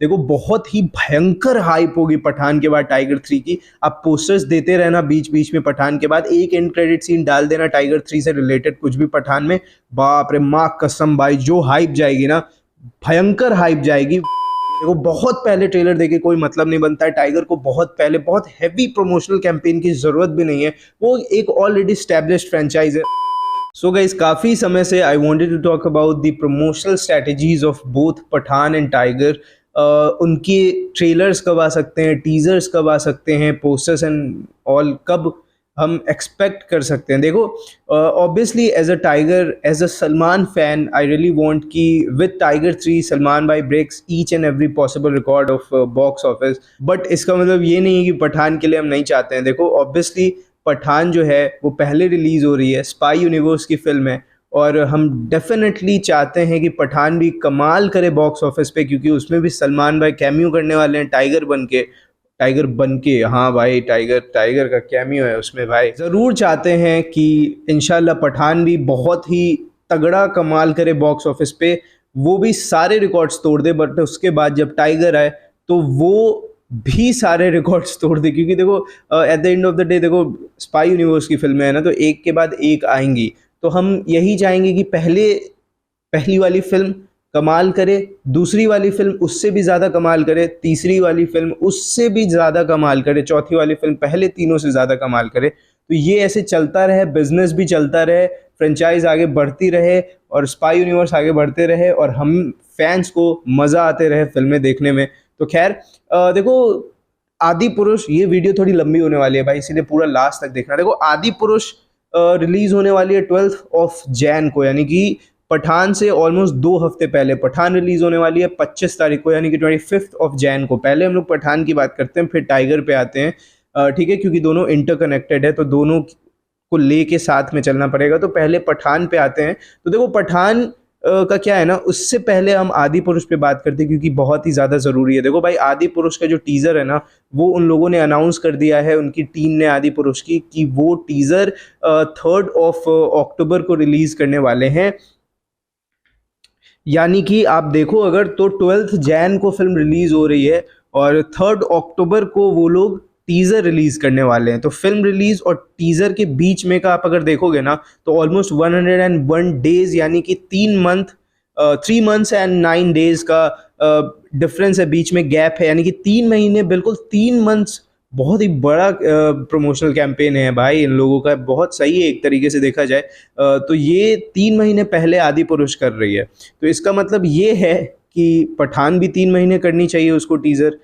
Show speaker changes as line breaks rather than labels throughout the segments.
देखो बहुत ही भयंकर हाइप होगी पठान के बाद टाइगर 3 की। आप पोस्टर्स देते रहना बीच बीच में, पठान के बाद एक एंड क्रेडिट सीन डाल देना टाइगर 3 से रिलेटेड कुछ भी पठान में। बाप रे, माँ कसम भाई जो हाइप जाएगी ना, भयंकर हाइप जाएगी। देखो बहुत पहले ट्रेलर देके कोई मतलब नहीं बनता है, टाइगर को बहुत पहले बहुत हैवी प्रमोशनल कैंपेन की जरूरत भी नहीं है, वो एक ऑलरेडी एस्टैब्लिश्ड फ्रेंचाइज है। सो गाइस, काफ़ी समय से I wanted to talk about the promotional strategies of both Pathaan and Tiger. उनके ट्रेलर्स कब आ सकते हैं, टीजर्स कब आ सकते हैं, पोस्टर्स एंड ऑल कब हम एक्सपेक्ट कर सकते हैं। देखो obviously as a Tiger, as a Salman fan, I really want कि विद टाइगर 3 सलमान भाई breaks each and every possible record of box office. But इसका मतलब ये नहीं है कि पठान के लिए हम नहीं चाहते हैं। देखो ऑब्वियसली पठान जो है वो पहले रिलीज़ हो रही है, स्पाई यूनिवर्स की फिल्म है, और हम डेफिनेटली चाहते हैं कि पठान भी कमाल करे बॉक्स ऑफिस पे, क्योंकि उसमें भी सलमान भाई कैमियो करने वाले हैं टाइगर बन के। टाइगर बन के, हाँ भाई, टाइगर का कैमियो है उसमें भाई। ज़रूर चाहते हैं कि इंशाल्लाह पठान भी बहुत ही तगड़ा कमाल करे बॉक्स ऑफिस पे, वो भी सारे रिकॉर्ड्स तोड़ दे। बट उसके बाद जब टाइगर आए तो वो भी सारे रिकॉर्ड्स तोड़ दे, क्योंकि देखो at the end of the day देखो स्पाई यूनिवर्स की फिल्में है ना, तो एक के बाद एक आएंगी। तो हम यही चाहेंगे कि पहली वाली फिल्म कमाल करे, दूसरी वाली फिल्म उससे भी ज़्यादा कमाल करे, तीसरी वाली फिल्म उससे भी ज़्यादा कमाल करे, चौथी वाली फिल्म पहले तीनों से ज़्यादा कमाल करे। तो ये ऐसे चलता रहे, बिजनेस भी चलता रहे, फ्रेंचाइज आगे बढ़ती रहे और स्पाई यूनिवर्स आगे बढ़ते रहे, और हम फैंस को मज़ा आते रहे फिल्में देखने में। तो खैर देखो आदि पुरुष, ये वीडियो थोड़ी लंबी होने वाली है भाई, इसीलिए पूरा लास्ट तक देखना। देखो आदि पुरुष रिलीज होने वाली है 12 जैन को, यानी कि पठान से ऑलमोस्ट 2 हफ्ते पहले पठान रिलीज होने वाली है 25 तारीख को, यानी कि 25 जैन को। पहले हम लोग पठान की बात करते हैं, फिर टाइगर पे आते हैं, ठीक है, क्योंकि दोनों इंटरकनेक्टेड है, तो दोनों को लेके साथ में चलना पड़ेगा। तो पहले पठान पे आते हैं। तो देखो पठान का क्या है ना, उससे पहले हम आदि पुरुष पे बात करते हैं, क्योंकि बहुत ही ज़्यादा ज़रूरी है। देखो भाई आदि पुरुष का जो टीज़र है ना, वो उन लोगों ने अनाउंस कर दिया है, उनकी टीम ने आदि पुरुष की, कि वो टीज़र 3 अक्टूबर को रिलीज़ करने वाले हैं। यानी कि आप देखो अगर, तो 12 जैन को फिल्म रिलीज़ हो रही है और 3 अक्टूबर को वो लोग टीज़र रिलीज़ करने वाले हैं। तो फिल्म रिलीज़ और टीज़र के बीच में का आप अगर देखोगे ना, तो ऑलमोस्ट 101 डेज़, यानी कि 3 मंथ्स एंड 9 डेज़ का डिफरेंस है, बीच में गैप है, यानी कि 3 महीने, बिल्कुल 3 मंथ्स। बहुत ही बड़ा प्रमोशनल कैंपेन है भाई इन लोगों का, बहुत सही है एक तरीके से देखा जाए। तो ये 3 महीने पहले आदि पुरुष कर रही है, तो इसका मतलब ये है कि पठान भी 3 महीने करनी चाहिए उसको टीज़र।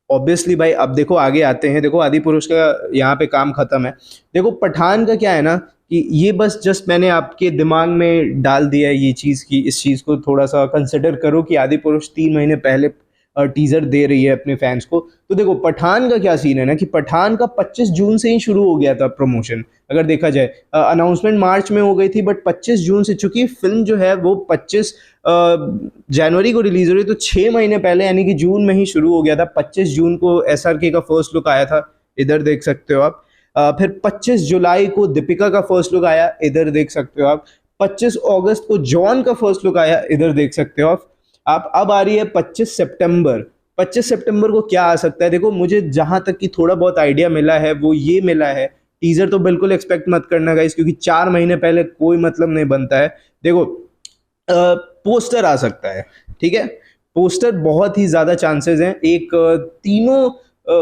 ऑब्वियसली भाई अब देखो आगे आते हैं, देखो आदि पुरुष का यहाँ पे काम खत्म है। देखो पठान का क्या है ना, कि ये बस जस्ट मैंने आपके दिमाग में डाल दिया है ये चीज़, की इस चीज़ को थोड़ा सा कंसिडर करो कि आदि पुरुष 3 महीने पहले टीज़र दे रही है अपने फैंस को। तो देखो पठान का क्या सीन है ना, कि पठान का 25 जून से ही शुरू हो गया था प्रमोशन, अगर देखा जाए। अनाउंसमेंट मार्च में हो गई थी, बट 25 जून से, चूंकि फिल्म जो है वो 25 जनवरी को रिलीज हो रही है, तो 6 महीने पहले यानी कि जून में ही शुरू हो गया था। 25 जून को SRK का फर्स्ट लुक आया था, इधर देख सकते हो आप। फिर 25 जुलाई को दीपिका का फर्स्ट लुक आया, इधर देख सकते हो आप। 25 अगस्त को जॉन का फर्स्ट लुक आया, इधर देख सकते हो आप। अब आ रही है 25 सितंबर। 25 सितंबर को क्या आ सकता है, देखो मुझे जहां तक कि थोड़ा बहुत आइडिया मिला है वो ये मिला है, टीजर तो बिल्कुल एक्सपेक्ट मत करना गाइस, क्योंकि 4 महीने पहले कोई मतलब नहीं बनता है। देखो पोस्टर आ सकता है, ठीक है, पोस्टर बहुत ही ज्यादा चांसेस हैं। एक तीनों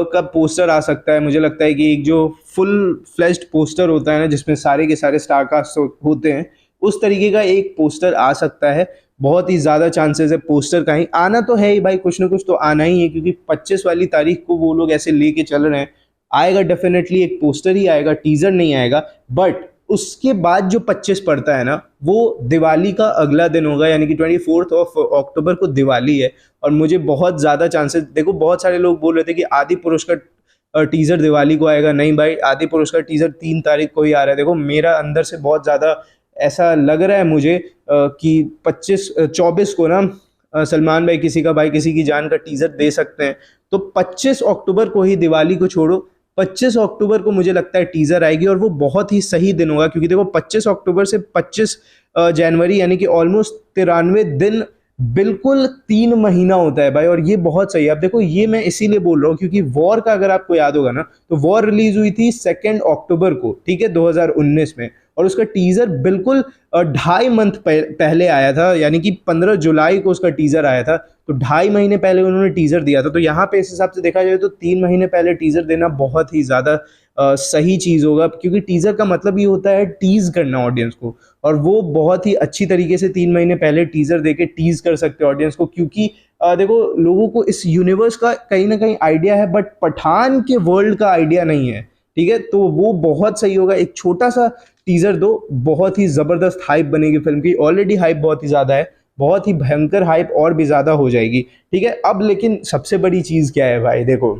का पोस्टर आ सकता है। मुझे लगता है कि एक जो फुल फ्लेश्ड पोस्टर होता है ना, जिसमें सारे के सारे स्टार कास्ट होते हैं, उस तरीके का एक पोस्टर आ सकता है। बहुत ही ज़्यादा चांसेस है पोस्टर का ही आना, तो है ही भाई, कुछ ना कुछ तो आना ही है, क्योंकि 25 वाली तारीख को वो लोग ऐसे लेके चल रहे हैं। आएगा डेफिनेटली एक पोस्टर ही आएगा, टीजर नहीं आएगा। बट उसके बाद जो 25 पड़ता है ना, वो दिवाली का अगला दिन होगा, यानी कि 24 अक्टूबर को दिवाली है। और मुझे बहुत ज़्यादा चांसेस, देखो बहुत सारे लोग बोल रहे थे कि आदि पुरुष का टीजर दिवाली को आएगा। नहीं भाई, आदि पुरुष का टीजर 3 तारीख को ही आ रहा है। देखो मेरा अंदर से बहुत ज़्यादा ऐसा लग रहा है मुझे कि 24 को ना सलमान भाई किसी का भाई किसी की जान का टीजर दे सकते हैं। तो 25 अक्टूबर को ही, दिवाली को छोड़ो, 25 अक्टूबर को मुझे लगता है टीजर आएगी, और वो बहुत ही सही दिन होगा, क्योंकि देखो 25 अक्टूबर से 25 जनवरी, यानी कि ऑलमोस्ट 93 दिन बिल्कुल 3 महीना होता है भाई, और ये बहुत सही है। अब देखो ये मैं इसीलिए बोल रहा हूँ क्योंकि वॉर का अगर आपको याद होगा ना, तो वॉर रिलीज हुई थी 2 अक्टूबर को, ठीक है, 2019 में, और उसका टीजर बिल्कुल 2.5 मंथ पहले आया था, यानी कि 15 जुलाई को उसका टीजर आया था। तो 2.5 महीने पहले उन्होंने टीजर दिया था। तो यहाँ पे इस हिसाब से देखा जाए तो 3 महीने पहले टीजर देना बहुत ही ज्यादा सही चीज होगा, क्योंकि टीजर का मतलब ये होता है टीज करना ऑडियंस को, और वो बहुत ही अच्छी तरीके से 3 महीने पहले टीजर देके टीज कर सकते हैं ऑडियंस को। क्योंकि देखो लोगों को इस यूनिवर्स का कहीं ना कहीं आइडिया है, बट पठान के वर्ल्ड का आइडिया नहीं है, ठीक है। तो वो बहुत सही होगा, एक छोटा सा टीजर दो, बहुत ही जबरदस्त हाइप बनेगी फिल्म की। ऑलरेडी हाइप बहुत ही ज्यादा है, बहुत ही भयंकर हाइप और भी ज्यादा हो जाएगी, ठीक है। अब लेकिन सबसे बड़ी चीज क्या है भाई, देखो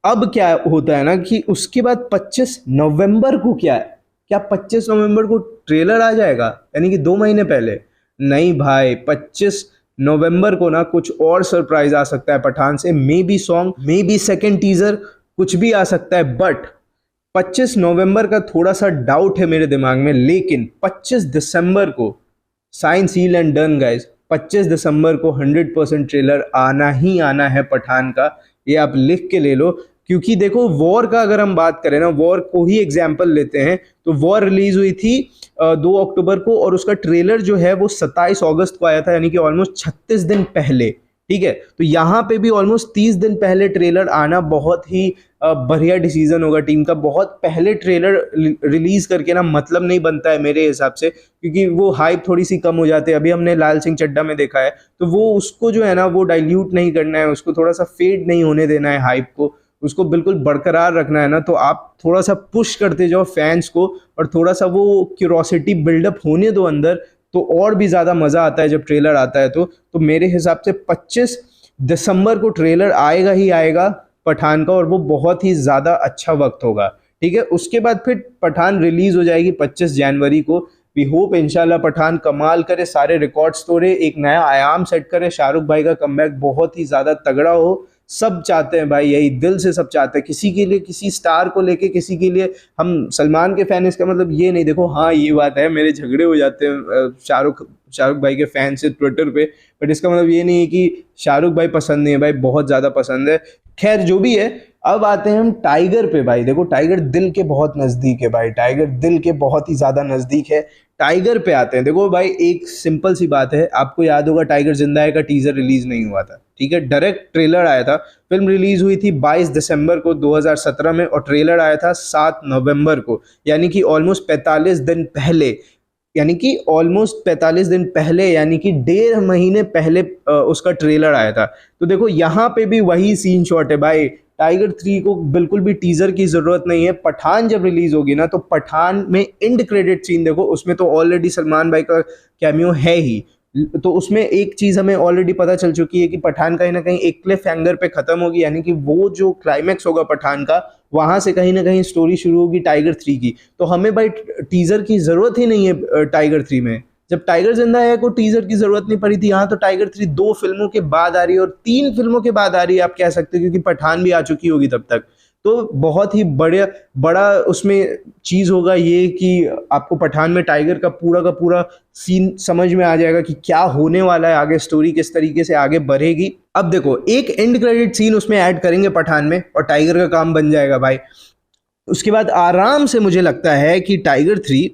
अब क्या होता है ना कि उसके बाद 25 नवंबर को क्या है, क्या 25 नवंबर को ट्रेलर आ जाएगा, यानी कि 2 महीने पहले? नहीं भाई, 25 नवंबर को ना कुछ और सरप्राइज आ सकता है पठान से। May be song, may be second teaser, कुछ भी आ सकता है। बट 25 नवंबर का थोड़ा सा डाउट है मेरे दिमाग में, लेकिन 25 दिसंबर को sign seal and done guys, 25 दिसंबर को 100% ट्रेलर आना ही आना है पठान का। ये आप लिख के ले लो, क्योंकि देखो वॉर का अगर हम बात करें ना, वॉर को ही एग्जाम्पल लेते हैं, तो वॉर रिलीज हुई थी 2 अक्टूबर को, और उसका ट्रेलर जो है वो 27 अगस्त को आया था, यानी कि ऑलमोस्ट 36 दिन पहले, ठीक है। तो यहाँ पे भी ऑलमोस्ट 30 दिन पहले ट्रेलर आना बहुत ही बढ़िया डिसीजन होगा टीम का। बहुत पहले ट्रेलर रिलीज करके ना मतलब नहीं बनता है मेरे हिसाब से, क्योंकि वो हाइप थोड़ी सी कम हो जाती है। अभी हमने लाल सिंह चड्ढा में देखा है, तो वो उसको जो है ना वो डाइल्यूट नहीं करना है, उसको थोड़ा सा फेड नहीं होने देना है हाइप को, उसको बिल्कुल बरकरार रखना है ना। तो आप थोड़ा सा पुश करते जाओ फैंस को, और थोड़ा सा वो क्यूरोसिटी बिल्डअप होने दो अंदर, तो और भी ज़्यादा मज़ा आता है जब ट्रेलर आता है। तो मेरे हिसाब से 25 दिसंबर को ट्रेलर आएगा ही आएगा पठान का, और वो बहुत ही ज़्यादा अच्छा वक्त होगा, ठीक है। उसके बाद फिर पठान रिलीज़ हो जाएगी 25 जनवरी को। वी होप इंशाल्लाह पठान कमाल करे, सारे रिकॉर्ड्स तोड़े, एक नया आयाम सेट करे, शाहरुख भाई का कमबैक बहुत ही ज़्यादा तगड़ा हो। सब चाहते हैं भाई, यही दिल से सब चाहते हैं। किसी के लिए, किसी स्टार को लेके किसी के लिए हम सलमान के फैन, इसका मतलब ये नहीं, देखो हाँ ये बात है मेरे झगड़े हो जाते हैं शाहरुख भाई के फैन से ट्विटर पे, बट इसका मतलब ये नहीं है कि शाहरुख भाई पसंद नहीं है भाई, बहुत ज़्यादा पसंद है। खैर जो भी है, अब आते हैं हम टाइगर पे। भाई देखो टाइगर दिल के बहुत नज़दीक है भाई, टाइगर दिल के बहुत ही ज़्यादा नज़दीक है। टाइगर पे आते हैं। देखो भाई एक सिंपल सी बात है, आपको याद होगा टाइगर जिंदा है का टीजर रिलीज नहीं हुआ था, ठीक है, डायरेक्ट ट्रेलर आया था। फिल्म रिलीज हुई थी 22 दिसंबर को 2017 में, और ट्रेलर आया था 7 नवंबर को, यानी कि ऑलमोस्ट 45 दिन पहले, यानी कि 1.5 महीने पहले उसका ट्रेलर आया था। तो देखो यहाँ पे भी वही सीन शॉट है भाई, टाइगर 3 को बिल्कुल भी टीजर की जरूरत नहीं है। पठान जब रिलीज होगी ना, तो पठान में एंड क्रेडिट सीन देखो, उसमें तो ऑलरेडी सलमान भाई का कैमियो है ही, तो उसमें एक चीज हमें ऑलरेडी पता चल चुकी है कि पठान कहीं ना कहीं एक क्लिफ हैंगर पे खत्म होगी, यानी कि वो जो क्लाइमैक्स होगा पठान का, वहां से कहीं ना कहीं स्टोरी शुरू होगी टाइगर 3 की। तो हमें भाई टीजर की जरूरत ही नहीं है टाइगर 3 में। जब टाइगर जिंदा है को टीजर की जरूरत नहीं पड़ी थी, यहाँ तो टाइगर 3 2 फिल्मों के बाद आ रही है, और 3 फिल्मों के बाद आ रही है आप कह सकते हो, क्योंकि पठान भी आ चुकी होगी तब तक। तो बहुत ही बड़ा उसमें चीज होगा ये कि आपको पठान में टाइगर का पूरा सीन समझ में आ जाएगा कि क्या होने वाला है आगे, स्टोरी किस तरीके से आगे बढ़ेगी। अब देखो एक एंड क्रेडिट सीन उसमें ऐड करेंगे पठान में, और टाइगर का काम बन जाएगा भाई। उसके बाद आराम से मुझे लगता है कि टाइगर 3,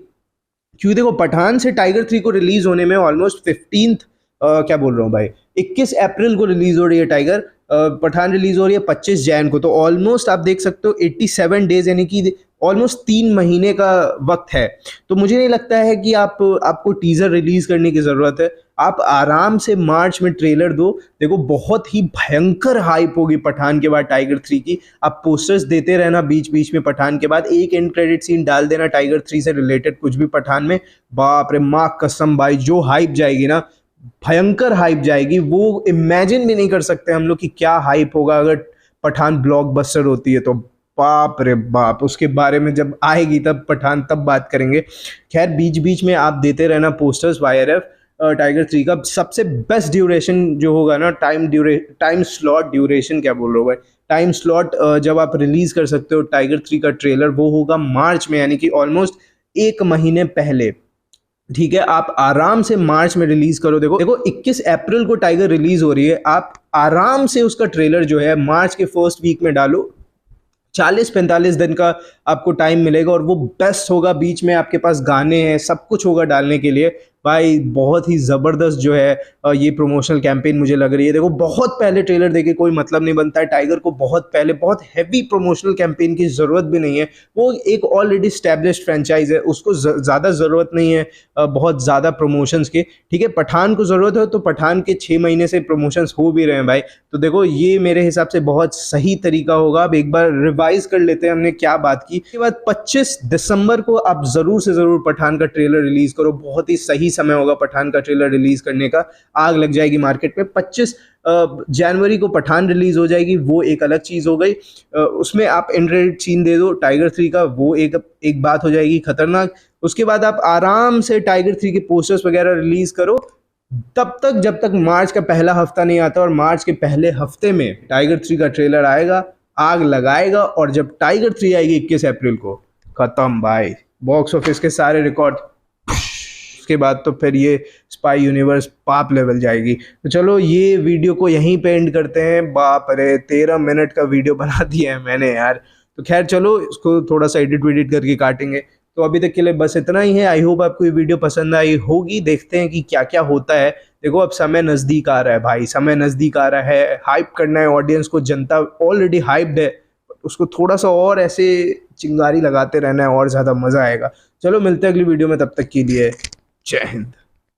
क्योंकि देखो पठान से टाइगर 3 को रिलीज होने में ऑलमोस्ट 15 क्या बोल रहा हूँ भाई, 21 अप्रैल को रिलीज हो रही है टाइगर, पठान रिलीज हो रही है 25 जैन को। तो ऑलमोस्ट आप देख सकते हो 87 डेज, यानी कि ऑलमोस्ट 3 महीने का वक्त है। तो मुझे नहीं लगता है कि आपको टीजर रिलीज करने की जरूरत है। आप आराम से मार्च में ट्रेलर दो। देखो बहुत ही भयंकर हाइप होगी पठान के बाद टाइगर 3 की। आप पोस्टर्स देते रहना बीच बीच में पठान के बाद, एक एंड क्रेडिट सीन डाल देना टाइगर 3 से रिलेटेड कुछ भी पठान में। बाप रे, माँ कसम भाई जो हाइप जाएगी ना, भयंकर हाइप जाएगी, वो इमेजिन भी नहीं कर सकते हम लोग कि क्या हाइप होगा अगर पठान ब्लॉकबस्टर होती है तो। बाप रे बाप, उसके बारे में जब आएगी तब पठान, तब बात करेंगे। खैर बीच बीच में आप देते रहना पोस्टर्स YRF टाइगर 3 का। सबसे बेस्ट ड्यूरेशन जो होगा ना, टाइम स्लॉट ड्यूरेशन क्या बोल रहा हूँ भाई, टाइम स्लॉट जब आप रिलीज कर सकते हो टाइगर 3 का ट्रेलर, वो होगा मार्च में, यानी कि ऑलमोस्ट 1 महीने पहले। ठीक है, आप आराम से मार्च में रिलीज करो। देखो देखो 21 अप्रैल को टाइगर रिलीज हो रही है, आप आराम से उसका ट्रेलर जो है मार्च के फर्स्ट वीक में डालो। 40-45 दिन का आपको टाइम मिलेगा और वो बेस्ट होगा। बीच में आपके पास गाने हैं, सब कुछ होगा डालने के लिए। भाई बहुत ही ज़बरदस्त जो है ये प्रमोशनल कैंपेन मुझे लग रही है। देखो बहुत पहले ट्रेलर देके कोई मतलब नहीं बनता है। टाइगर को बहुत पहले बहुत हैवी प्रमोशनल कैंपेन की ज़रूरत भी नहीं है। वो एक ऑलरेडी स्टैब्लिश्ड फ्रेंचाइज है, उसको ज़्यादा ज़रूरत नहीं है बहुत ज़्यादा प्रमोशंस की। ठीक है, पठान को ज़रूरत है तो पठान के 6 महीने से प्रमोशंस हो भी रहे हैं भाई। तो देखो ये मेरे हिसाब से बहुत सही तरीका होगा। अब एक बार रिवाइज कर लेते हैं हमने क्या बात की। उसके बाद 25 दिसंबर को आप ज़रूर से ज़रूर पठान का ट्रेलर रिलीज़ करो। बहुत ही सही समय होगा पठान का ट्रेलर रिलीज करने का। आग लग जाएगी मार्केट में। 25 जनवरी को पठान रिलीज हो जाएगी, वो एक अलग चीज हो गई। उसमें आप एंड क्रेडिट सीन दे दो टाइगर 3 का, वो एक बात हो जाएगी खतरनाक। उसके बाद आप आराम से टाइगर 3 के पोस्टर्स वगैरह रिलीज करो तब तक जब तक मार्च का पहला हफ्ता नहीं आता। और मार्च के पहले हफ्ते में टाइगर 3 का ट्रेलर आएगा, आग लगाएगा। और जब टाइगर 3 आएगी 21 अप्रैल को, खत्म भाई, बॉक्स ऑफिस के सारे रिकॉर्ड। उसके बाद तो फिर ये स्पाई यूनिवर्स पाप लेवल जाएगी। तो चलो ये वीडियो को यहीं पे एंड करते हैं। बाप रे 13 मिनट का वीडियो बना दिया है मैंने यार। तो खैर चलो इसको थोड़ा सा एडिट वेडिट करके काटेंगे। तो अभी तक के लिए बस इतना ही है। आई होप आपको ये वीडियो पसंद आई होगी। देखते हैं कि क्या क्या होता है। देखो अब समय नज़दीक आ रहा है भाई, समय नज़दीक आ रहा है। हाइप करना है ऑडियंस को, जनता ऑलरेडी हाइप्ड है, उसको थोड़ा सा और ऐसे चिंगारी लगाते रहना है और ज़्यादा मज़ा आएगा। चलो मिलते हैं अगली वीडियो में, तब तक के लिए जय हिंद।